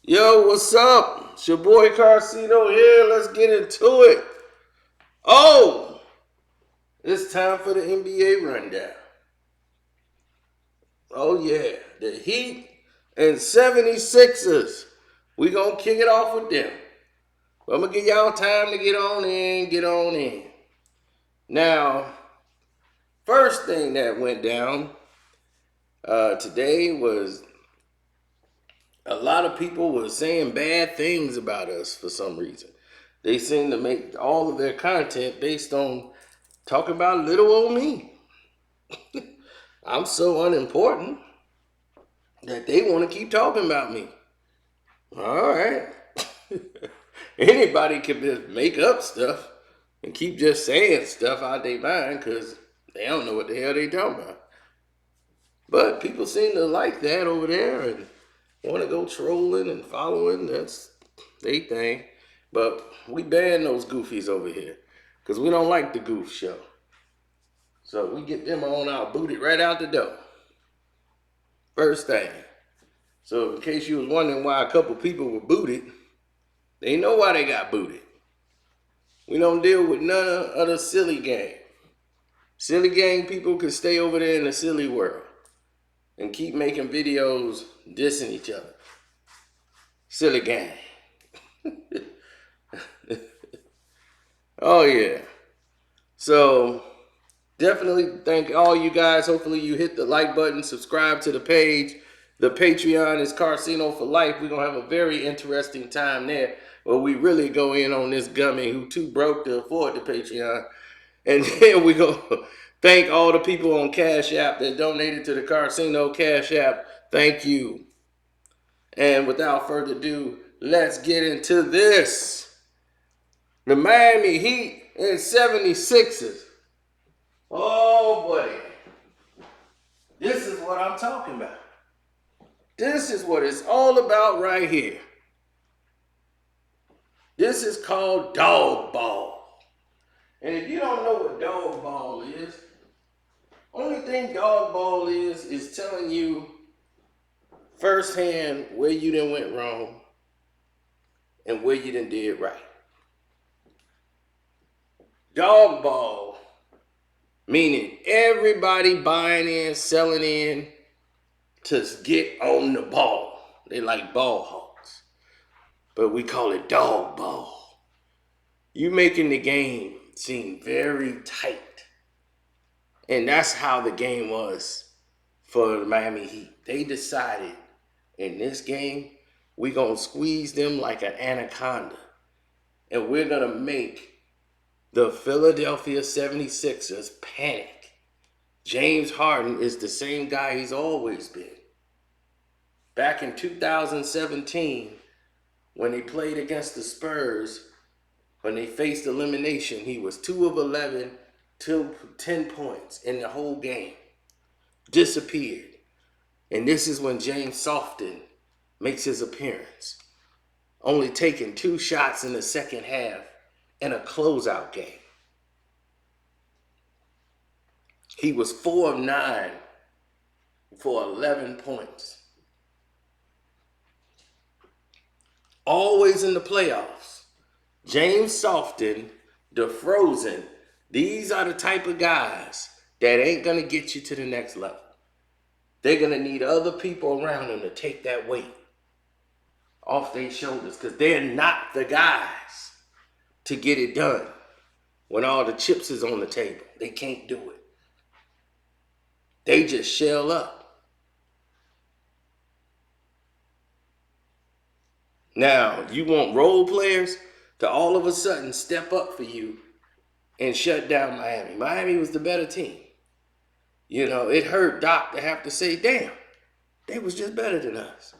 Yo, what's up? It's your boy Carcino here. Let's get into it. Oh, it's time for the NBA rundown. Oh, yeah. The Heat and 76ers. We going to kick it off with them. But I'm going to give y'all time to get on in. Now, first thing that went down today was a lot of people were saying bad things about us for some reason. They seem to make all of their content based on talking about little old me. I'm so unimportant that they want to keep talking about me. All right. Anybody can just make up stuff and keep just saying stuff out their mind because they don't know what the hell they talking about. But people seem to like that over there and want to go trolling and following. That's their thing. But we ban those goofies over here because we don't like the goof show. So we get them on out, booted right out the door. First thing. So in case you was wondering why a couple people were booted, they know why they got booted. We don't deal with none of the silly gang. Silly gang people can stay over there in the silly world and keep making videos dissing each other. Silly gang. Oh yeah. So definitely thank all you guys. Hopefully you hit the like button, subscribe to the page. The Patreon is Carcino for Life. We're going to have a very interesting time there where we really go in on this gummy who too broke to afford the Patreon. And then we go thank all the people on Cash App that donated to the Carcino Cash App. Thank you. And without further ado, let's get into this. The Miami Heat and 76ers. Oh, buddy. This is what I'm talking about. This is what it's all about right here. This is called dog ball. And if you don't know what dog ball is, only thing dog ball is telling you firsthand where you done went wrong and where you done did right. Dog ball, meaning everybody buying in, selling in to get on the ball. They like ball hawks, but we call it dog ball. You making the game seem very tight. And that's how the game was for the Miami Heat. They decided in this game, we're going to squeeze them like an anaconda. And we're going to make the Philadelphia 76ers panic. James Harden is the same guy he's always been. Back in 2017, when they played against the Spurs, when they faced elimination, he was 2 of 11, 10 points in the whole game. Disappeared. And this is when James Softon makes his appearance. Only taking 2 shots in the second half in a closeout game. He was 4 of 9 for 11 points. Always in the playoffs. James Softon, the Frozen, these are the type of guys that ain't going to get you to the next level. They're going to need other people around them to take that weight off their shoulders because they're not the guys to get it done when all the chips is on the table. They can't do it. They just shell up. Now, you want role players to all of a sudden step up for you and shut down Miami. Miami was the better team. You know, it hurt Doc to have to say, damn, they was just better than us.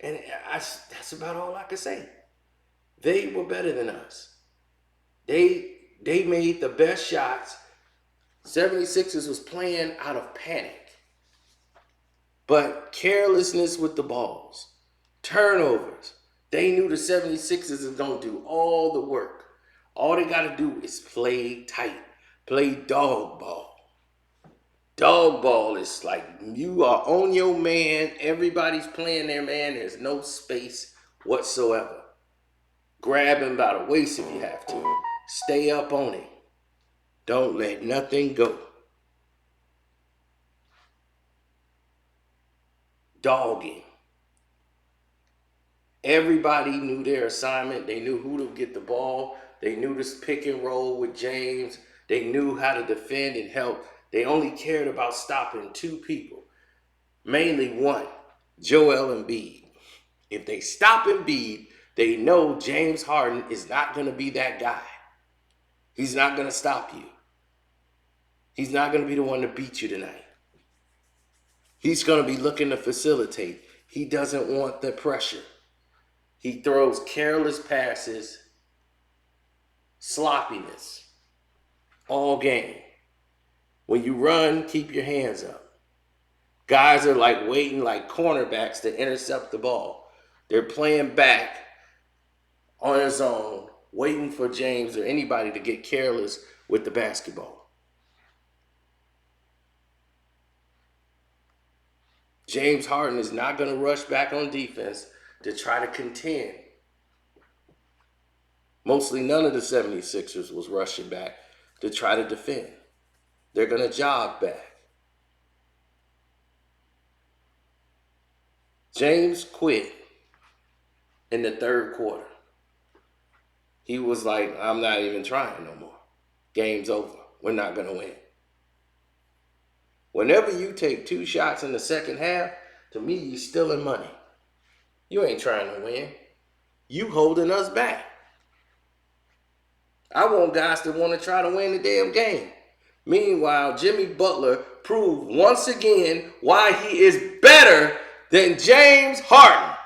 And that's about all I could say. They were better than us. They made the best shots. 76ers was playing out of panic. But carelessness with the balls. Turnovers. They knew the 76ers is going to do all the work. All they got to do is play tight. Play dog ball. Dog ball is like you are on your man. Everybody's playing their man. There's no space whatsoever. Grab him by the waist if you have to. Stay up on him. Don't let nothing go. Dogging. Everybody knew their assignment. They knew who to get the ball. They knew this pick and roll with James. They knew how to defend and help. They only cared about stopping two people. Mainly one, Joel Embiid. If they stop Embiid, they know James Harden is not going to be that guy. He's not going to stop you. He's not going to be the one to beat you tonight. He's going to be looking to facilitate. He doesn't want the pressure. He throws careless passes, sloppiness, all game. When you run, keep your hands up. Guys are like waiting like cornerbacks to intercept the ball. They're playing back on his own, waiting for James or anybody to get careless with the basketball. James Harden is not going to rush back on defense to try to contend. Mostly none of the 76ers was rushing back to try to defend. They're going to jog back. James quit in the third quarter. He was like, I'm not even trying no more. Game's over. We're not going to win. Whenever you take 2 shots in the second half, to me, you're stealing money. You ain't trying to win. You holding us back. I want guys to want to try to win the damn game. Meanwhile, Jimmy Butler proved once again why he is better than James Harden.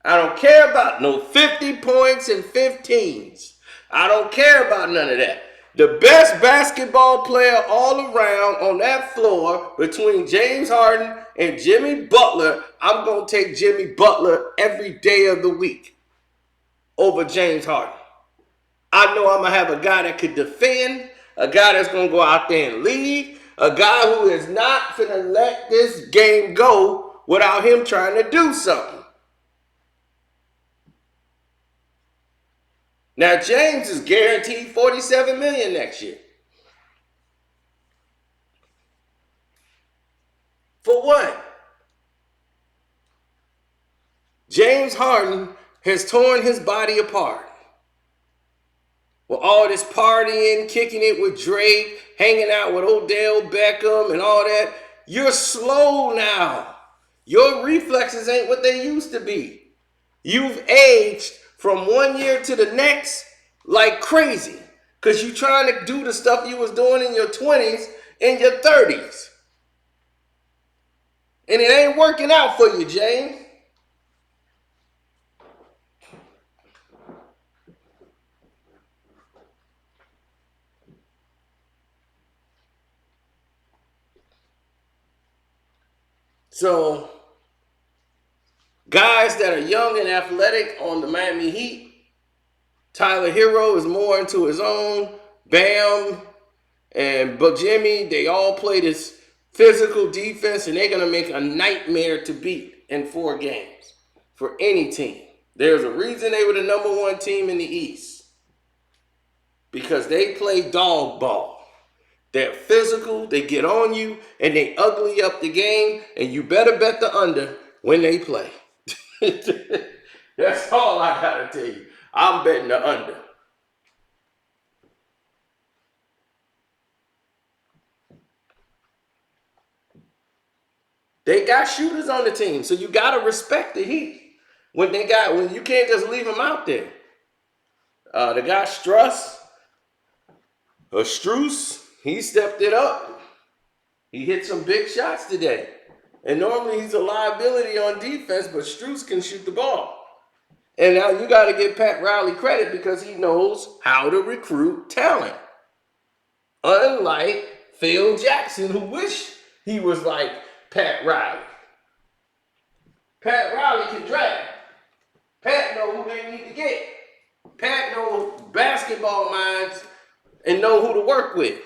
I don't care about no 50 points and 15s. I don't care about none of that. The best basketball player all around on that floor between James Harden and Jimmy Butler, I'm going to take Jimmy Butler every day of the week over James Harden. I know I'm going to have a guy that could defend, a guy that's going to go out there and lead, a guy who is not going to let this game go without him trying to do something. Now, James is guaranteed $47 million next year. For what? James Harden has torn his body apart. With all this partying, kicking it with Drake, hanging out with Odell Beckham and all that, you're slow now. Your reflexes ain't what they used to be. You've aged from 1 year to the next like crazy because you're trying to do the stuff you was doing in your 20s and your 30s. And it ain't working out for you, James. So, guys that are young and athletic on the Miami Heat, Tyler Hero is more into his own. Bam and Jimmy, they all play this physical defense, and they're going to make a nightmare to beat in 4 games for any team. There's a reason they were the number 1 team in the East. Because they play dog ball. They're physical, they get on you, and they ugly up the game, and you better bet the under when they play. That's all I gotta tell you. I'm betting the under. They got shooters on the team, so you gotta respect the Heat. When you can't just leave them out there. The guy Strus, he stepped it up. He hit some big shots today. And normally he's a liability on defense, but Strus can shoot the ball. And now you got to give Pat Riley credit because he knows how to recruit talent. Unlike Phil Jackson, who wish he was like Pat Riley. Pat Riley can draft. Pat know who they need to get. Pat knows basketball minds and know who to work with.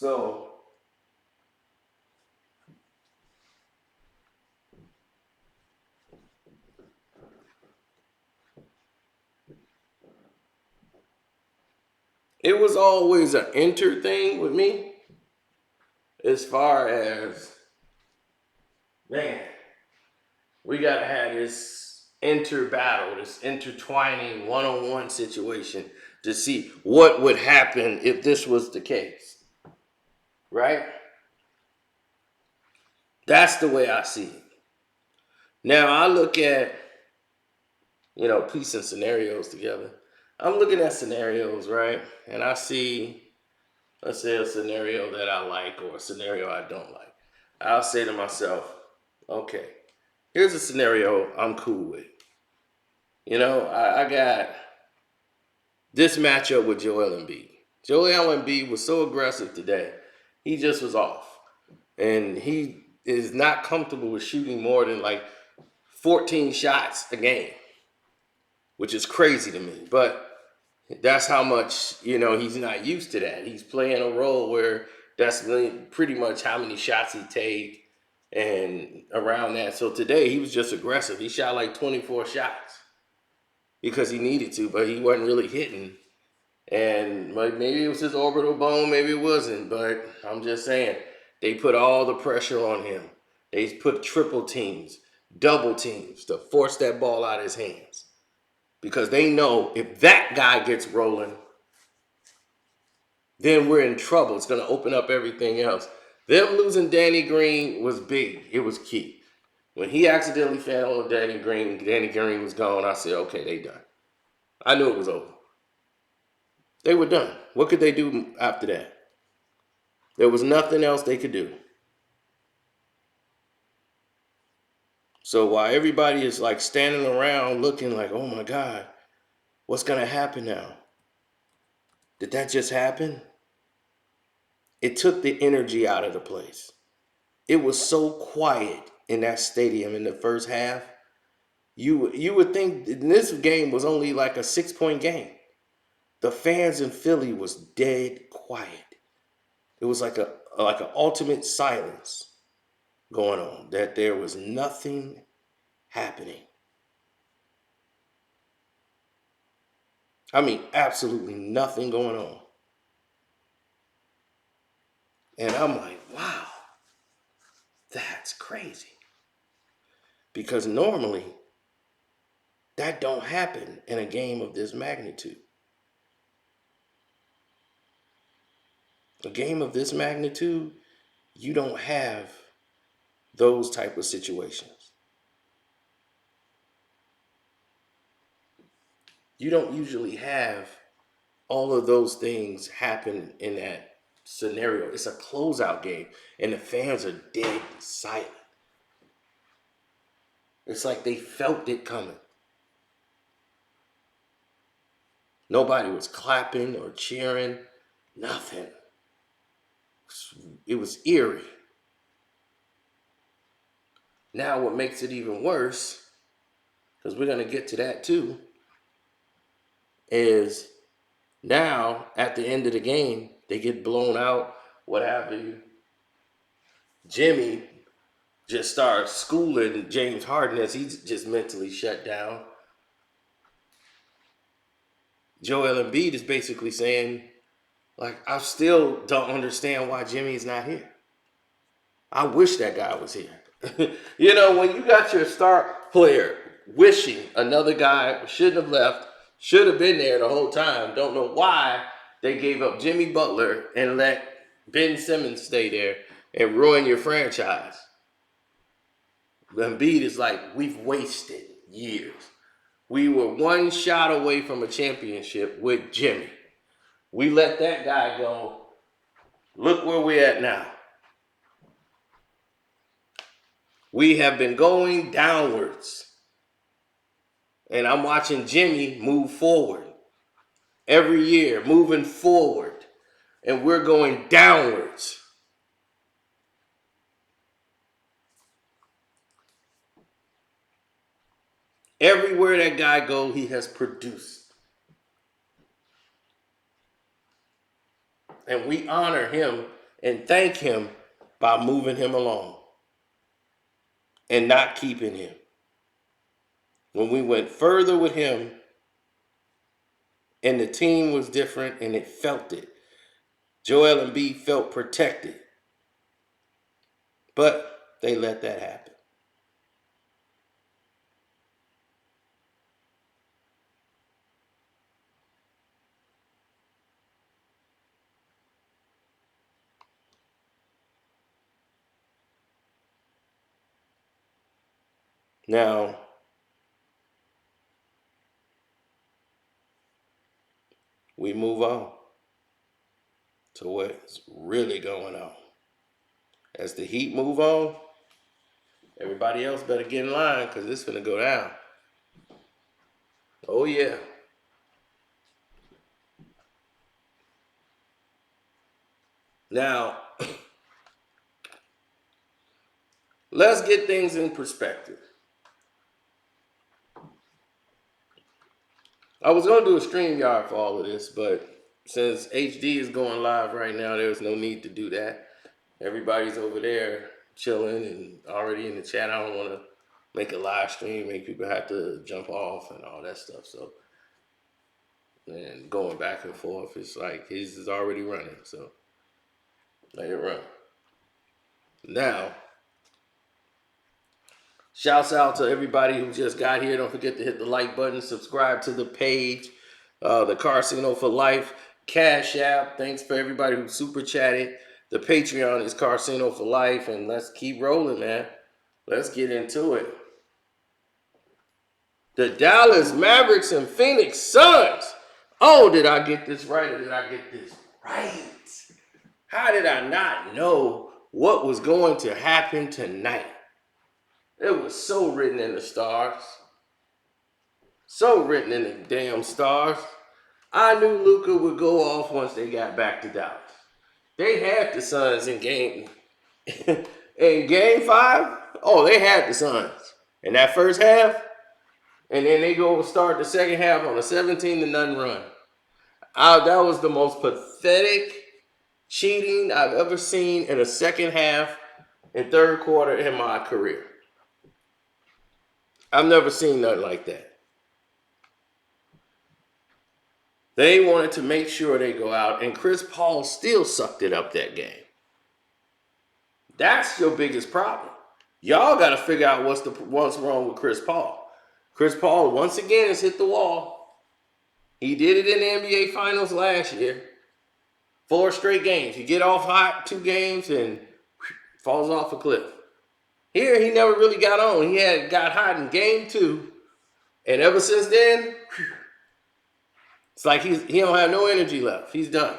So it was always an enter thing with me, as far as, man, we gotta have this inter battle, this intertwining one-on-one situation to see what would happen if this was the case, right? That's the way I see it. Now I look at, piecing scenarios together. I'm looking at scenarios, right? And I see, let's say, a scenario that I like or a scenario I don't like. I'll say to myself, okay, here's a scenario I'm cool with. I got this matchup with Joel Embiid. Joel Embiid was so aggressive today. He just was off. And he is not comfortable with shooting more than like 14 shots a game, which is crazy to me. But that's how much, he's not used to that. He's playing a role where that's pretty much how many shots he takes and around that. So today he was just aggressive. He shot like 24 shots because he needed to, but he wasn't really hitting. And maybe it was his orbital bone, maybe it wasn't. But I'm just saying, they put all the pressure on him. They put triple teams, double teams to force that ball out of his hands. Because they know if that guy gets rolling, then we're in trouble. It's going to open up everything else. Them losing Danny Green was big. It was key. When he accidentally fell on Danny Green was gone. I said, okay, they done. I knew it was over. They were done. What could they do after that? There was nothing else they could do. So while everybody is like standing around looking like, oh my God, what's going to happen now? Did that just happen? It took the energy out of the place. It was so quiet in that stadium in the first half. You would think this game was only like a 6-point game. The fans in Philly was dead quiet. It was like an ultimate silence going on, that there was nothing happening. I mean, absolutely nothing going on. And I'm like, wow, that's crazy. Because normally that don't happen in a game of this magnitude. A game of this magnitude, you don't have those type of situations. You don't usually have all of those things happen in that scenario. It's a closeout game, and the fans are dead silent. It's like they felt it coming. Nobody was clapping or cheering, nothing. It was eerie. Now what makes it even worse, because we're going to get to that too, is now at the end of the game, they get blown out, what have you. Jimmy just starts schooling James Harden as he's just mentally shut down. Joel Embiid is basically saying, like, I still don't understand why Jimmy's not here. I wish that guy was here. When you got your star player wishing another guy shouldn't have left, should have been there the whole time, don't know why they gave up Jimmy Butler and let Ben Simmons stay there and ruin your franchise. Embiid is like, we've wasted years. We were one shot away from a championship with Jimmy. We let that guy go. Look where we're at now. We have been going downwards. And I'm watching Jimmy move forward. Every year, moving forward. And we're going downwards. Everywhere that guy goes, he has produced. And we honor him and thank him by moving him along and not keeping him. When we went further with him and the team was different and it felt it, Joel Embiid felt protected. But they let that happen. Now, we move on to what's really going on. As the Heat move on, everybody else better get in line because it's going to go down. Oh, yeah. Now, let's get things in perspective. I was going to do a StreamYard for all of this, but since HD is going live right now, there's no need to do that. Everybody's over there chilling and already in the chat. I don't want to make a live stream, make people have to jump off and all that stuff. So, and going back and forth, it's like his is already running. So, let it run. Now, shouts out to everybody who just got here. Don't forget to hit the like button, subscribe to the page, the Casino for Life, Cash App. Thanks for everybody who super chatted. The Patreon is Casino for Life, and let's keep rolling, man. Let's get into it. The Dallas Mavericks and Phoenix Suns. Oh, did I get this right or did I get this right? How did I not know what was going to happen tonight? It was so written in the stars. So written in the damn stars. I knew Luka would go off once they got back to Dallas. They had the Suns in game 5. Oh, they had the Suns in that first half. And then they go start the second half on a 17-0 run. That was the most pathetic cheating I've ever seen in a second half and third quarter in my career. I've never seen nothing like that. They wanted to make sure they go out, and Chris Paul still sucked it up that game. That's your biggest problem. Y'all got to figure out what's wrong with Chris Paul. Chris Paul, once again, has hit the wall. He did it in the NBA Finals last year. 4 straight games. You get off hot 2 games and falls off a cliff. Here, he never really got on. He got hot in game 2. And ever since then, it's like he don't have no energy left. He's done.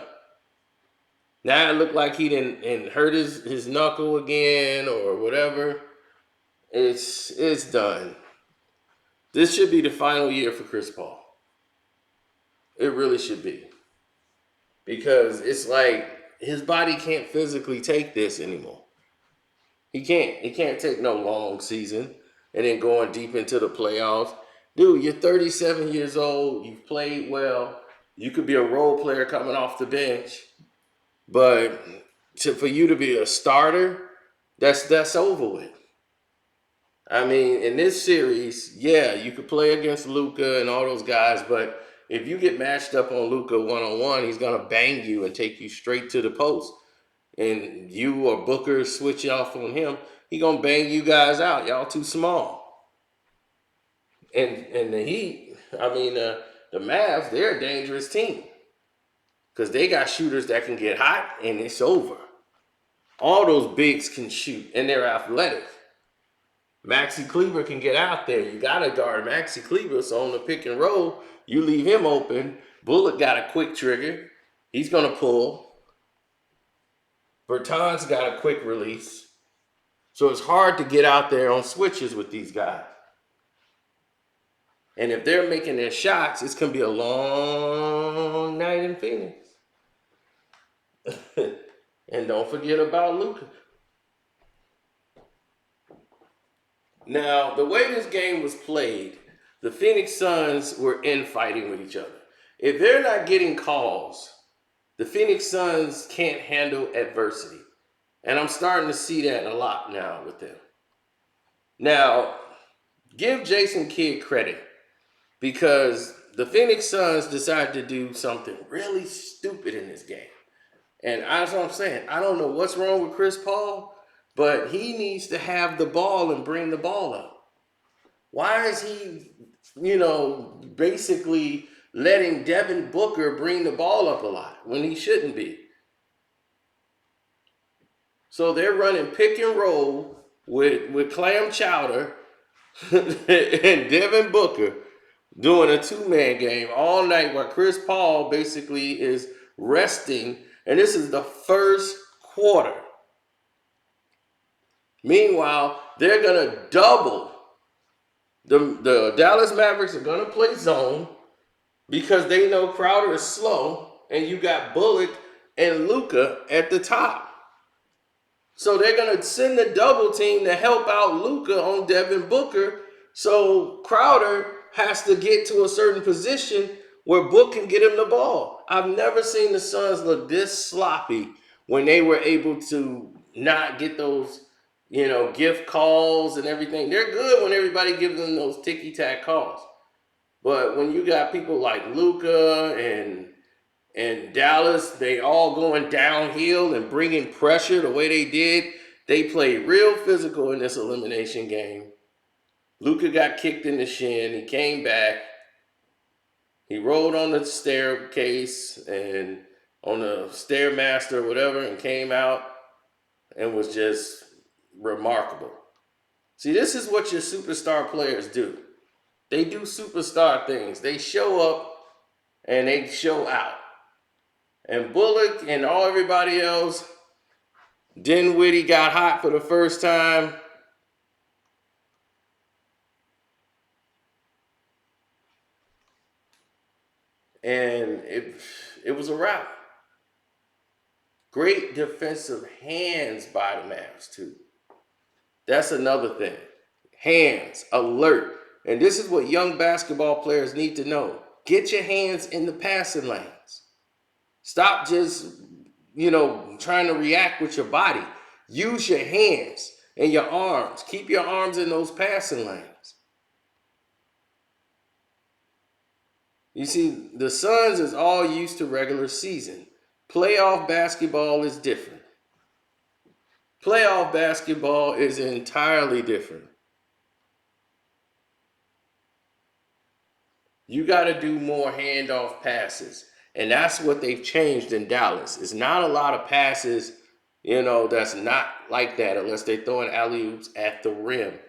Now it looked like he didn't hurt his knuckle again or whatever. It's done. This should be the final year for Chris Paul. It really should be. Because it's like his body can't physically take this anymore. He can't take no long season and then going deep into the playoffs. Dude, you're 37 years old. You've played well. You could be a role player coming off the bench. But for you to be a starter, that's over with. I mean, in this series, yeah, you could play against Luka and all those guys, but if you get matched up on Luka one-on-one, he's going to bang you and take you straight to the post. And you or Booker switch off on him, he going to bang you guys out. Y'all too small. And the Heat, the Mavs, they're a dangerous team. Because they got shooters that can get hot, and it's over. All those bigs can shoot, and they're athletic. Maxi Kleber can get out there. You got to guard Maxi Kleber, so on the pick and roll, you leave him open. Bullock got a quick trigger. He's going to pull. Bertans got a quick release. So it's hard to get out there on switches with these guys. And if they're making their shots, it's going to be a long night in Phoenix. And don't forget about Luka. Now, the way this game was played, the Phoenix Suns were infighting with each other. If they're not getting calls, The Phoenix Suns can't handle adversity. And I'm starting to see that a lot now with them. Now, give Jason Kidd credit because the Phoenix Suns decided to do something really stupid in this game. And that's what I'm saying. I don't know what's wrong with Chris Paul, but he needs to have the ball and bring the ball up. Why is he, basically letting Devin Booker bring the ball up a lot when he shouldn't be? So they're running pick and roll with Clam Chowder and Devin Booker doing a two-man game all night while Chris Paul basically is resting. And this is the first quarter. Meanwhile, they're going to double. The Dallas Mavericks are going to play zone because they know Crowder is slow, and you got Bullock and Luka at the top. So they're going to send the double team to help out Luka on Devin Booker. So Crowder has to get to a certain position where Book can get him the ball. I've never seen the Suns look this sloppy when they were able to not get those, gift calls and everything. They're good when everybody gives them those ticky-tack calls. But when you got people like Luka and Dallas, they all going downhill and bringing pressure the way they did. They played real physical in this elimination game. Luka got kicked in the shin. He came back. He rolled on the staircase and on the Stairmaster or whatever and came out and was just remarkable. See, this is what your superstar players do. They do superstar things. They show up and they show out. And Bullock and everybody else, Dinwiddie got hot for the first time. And it was a wrap. Great defensive hands by the Mavs, too. That's another thing. Hands, alert. And this is what young basketball players need to know. Get your hands in the passing lanes. Stop just, trying to react with your body. Use your hands and your arms. Keep your arms in those passing lanes. You see, the Suns is all used to regular season. Playoff basketball is different. Playoff basketball is entirely different. You got to do more handoff passes. And that's what they've changed in Dallas. It's not a lot of passes, that's not like that unless they're throwing alley-oops at the rim.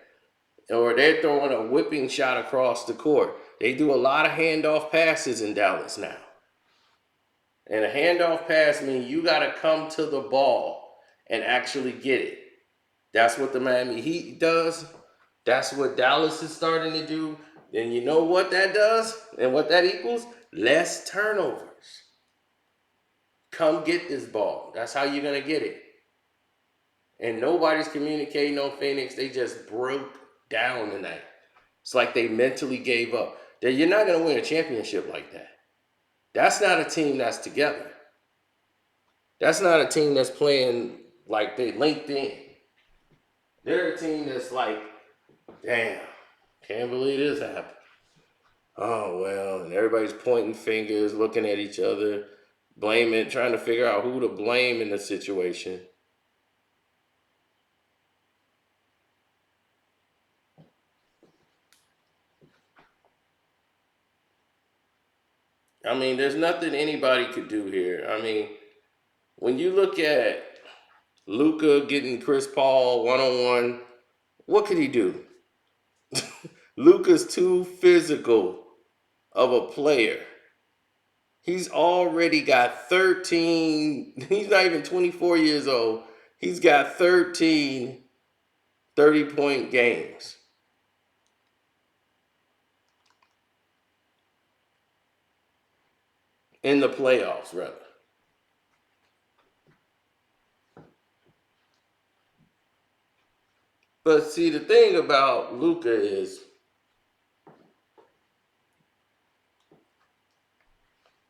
Or they're throwing a whipping shot across the court. They do a lot of handoff passes in Dallas now. And a handoff pass means you got to come to the ball and actually get it. That's what the Miami Heat does. That's what Dallas is starting to do. And you know what that does and what that equals? Less turnovers. Come get this ball. That's how you're going to get it. And nobody's communicating on Phoenix. They just broke down tonight. It's like they mentally gave up. You're not going to win a championship like that. That's not a team that's together. That's not a team that's playing like they linked in. They're a team that's like, damn, can't believe this happened. Oh, well, and everybody's pointing fingers, looking at each other, blaming, trying to figure out who to blame in the situation. I mean, there's nothing anybody could do here. I mean, when you look at Luka getting Chris Paul one-on-one, what could he do? Luka's too physical of a player. He's already got 13. He's not even 24 years old. He's got 13 30-point games. In the playoffs, rather. But see, the thing about Luka is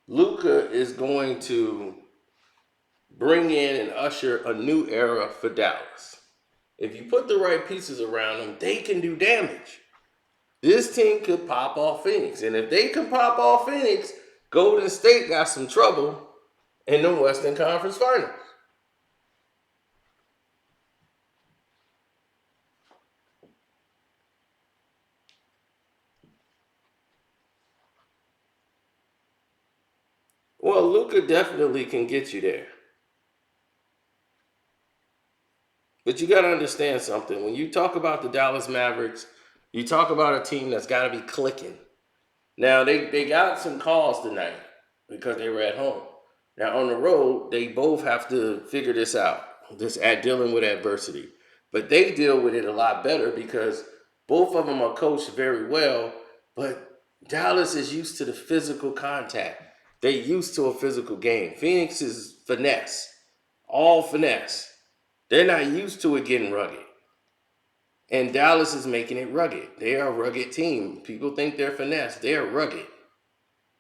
Luka is going to bring in and usher a new era for Dallas. If you put the right pieces around them, they can do damage. This team could pop off Phoenix. And if they can pop off Phoenix, Golden State got some trouble in the Western Conference Finals. Well, Luka definitely can get you there. But you got to understand something. When you talk about the Dallas Mavericks, you talk about a team that's got to be clicking. Now, they got some calls tonight because they were at home. Now, on the road, they both have to figure this out, this at dealing with adversity. But they deal with it a lot better because both of them are coached very well. But Dallas is used to the physical contact. They're used to a physical game. Phoenix is finesse, all finesse. They're not used to it getting rugged. And Dallas is making it rugged. They are a rugged team. People think they're finesse. They're rugged.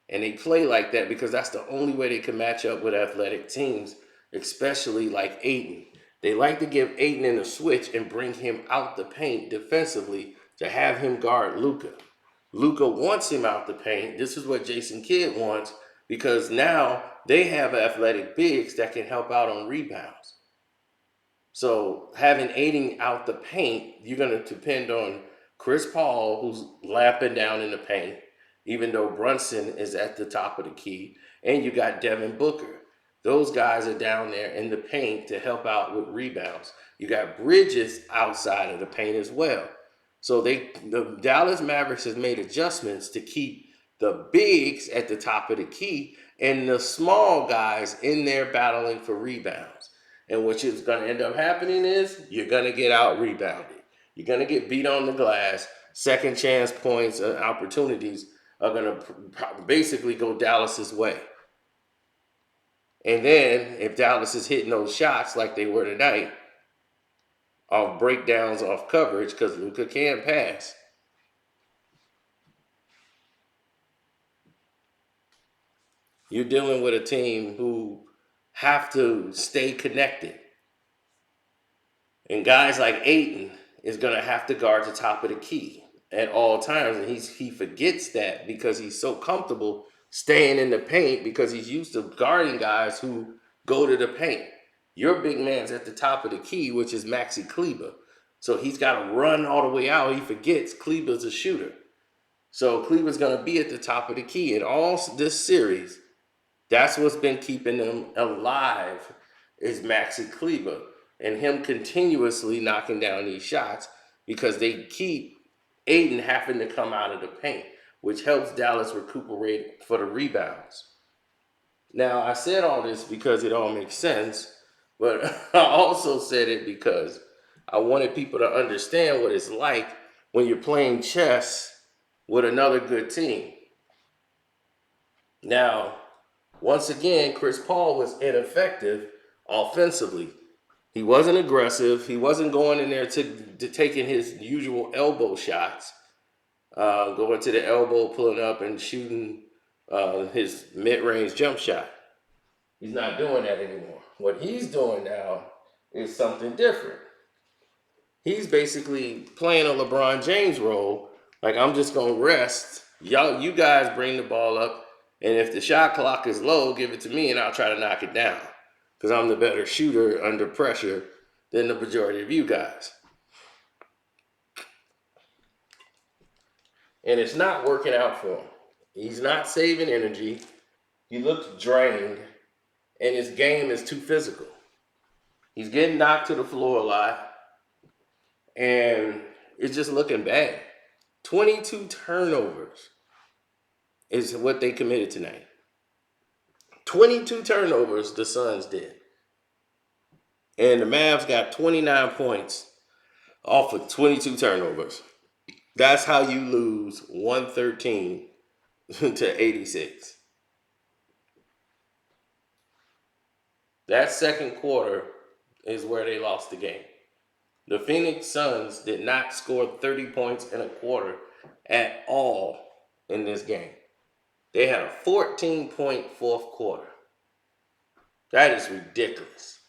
And they play like that because that's the only way they can match up with athletic teams, especially like Ayton. They like to give Ayton in a switch and bring him out the paint defensively to have him guard Luka. Luka wants him out the paint. This is what Jason Kidd wants because now they have athletic bigs that can help out on rebounds. So having Ayton out the paint, you're going to depend on Chris Paul, who's lapping down in the paint, even though Brunson is at the top of the key, and you got Devin Booker. Those guys are down there in the paint to help out with rebounds. You got Bridges outside of the paint as well. So the Dallas Mavericks has made adjustments to keep the bigs at the top of the key and the small guys in there battling for rebounds. And what is going to end up happening is you're going to get out rebounded. You're going to get beat on the glass. Second chance points and opportunities are going to basically go Dallas's way. And then if Dallas is hitting those shots like they were tonight, off breakdowns, off coverage, because Luka can't pass, you're dealing with a team who have to stay connected. And guys like Ayton is going to have to guard the top of the key at all times. And he forgets that because he's so comfortable staying in the paint because he's used to guarding guys who go to the paint. Your big man's at the top of the key, which is Maxi Kleber. So he's got to run all the way out. He forgets Kleber's a shooter. So Kleber's going to be at the top of the key. In all this series, that's what's been keeping them alive is Maxi Kleber and him continuously knocking down these shots because they keep Ayton having to come out of the paint, which helps Dallas recuperate for the rebounds. Now, I said all this because it all makes sense, but I also said it because I wanted people to understand what it's like when you're playing chess with another good team. Now, once again, Chris Paul was ineffective offensively. He wasn't aggressive. He wasn't going in there to taking his usual elbow shots, going to the elbow, pulling up and shooting his mid-range jump shot. He's not doing that anymore. What he's doing now is something different. He's basically playing a LeBron James role. Like, I'm just going to rest. You guys bring the ball up, and if the shot clock is low, give it to me, and I'll try to knock it down. Because I'm the better shooter under pressure than the majority of you guys. And it's not working out for him. He's not saving energy. He looks drained. And his game is too physical. He's getting knocked to the floor a lot. And it's just looking bad. 22 turnovers is what they committed tonight. 22 turnovers the Suns did. And the Mavs got 29 points off of 22 turnovers. That's how you lose 113 to 86. That second quarter is where they lost the game. The Phoenix Suns did not score 30 points in a quarter at all in this game. They had a 14-point fourth quarter. That is ridiculous.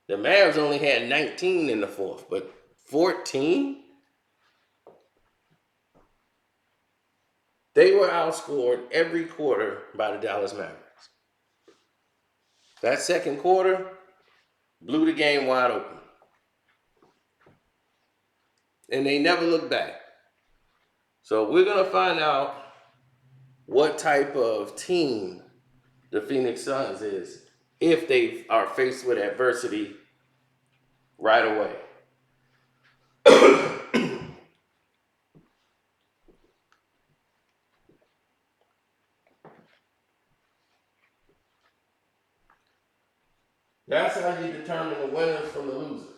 The Mavs only had 19 in the fourth, but 14? They were outscored every quarter by the Dallas Mavericks. That second quarter blew the game wide open. And they never looked back. So we're going to find out what type of team the Phoenix Suns is if they are faced with adversity right away. That's how you determine the winners from the losers.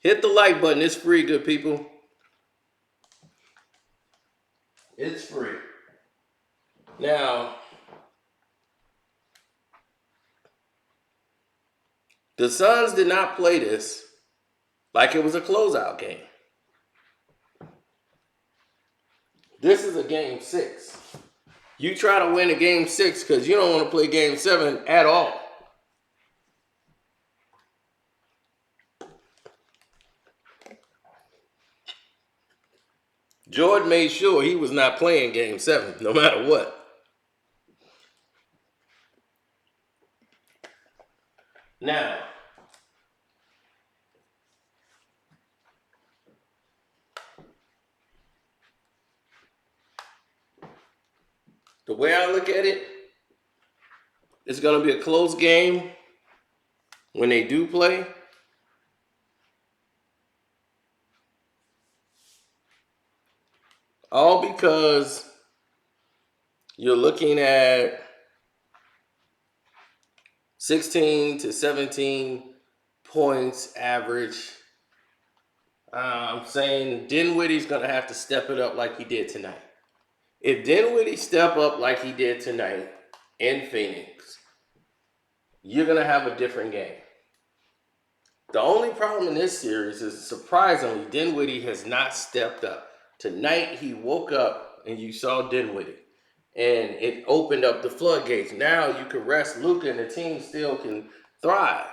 Hit the like button. It's free, good people. It's free. Now, the Suns did not play this like it was a closeout game. This is a game 6. You try to win a game 6 because you don't want to play game 7 at all. Jordan made sure he was not playing game 7, no matter what. Now, the way I look at it, it's going to be a close game when they do play. All because you're looking at 16 to 17 points average. I'm saying Dinwiddie's going to have to step it up like he did tonight. If Dinwiddie step up like he did tonight in Phoenix, you're going to have a different game. The only problem in this series is, surprisingly, Dinwiddie has not stepped up. Tonight, he woke up and you saw Dinwiddie. And it opened up the floodgates. Now you can rest Luka and the team still can thrive.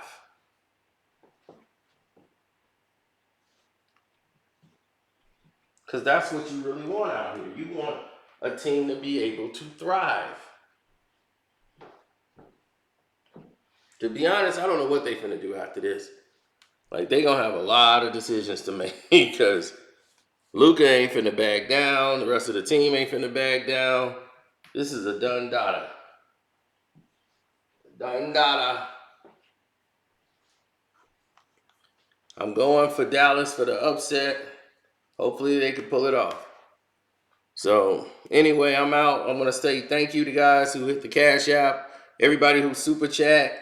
Because that's what you really want out here. You want a team to be able to thrive. To be honest, I don't know what they're finna do after this. Like, they gonna have a lot of decisions to make because Luka ain't finna back down. The rest of the team ain't finna back down. This is a done data. Done data. I'm going for Dallas for the upset. Hopefully they can pull it off. So anyway, I'm out. I'm going to say thank you to guys who hit the Cash App. Everybody who super chat.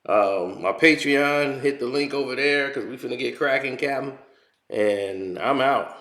My Patreon, hit the link over there because we finna get cracking, Captain. And I'm out.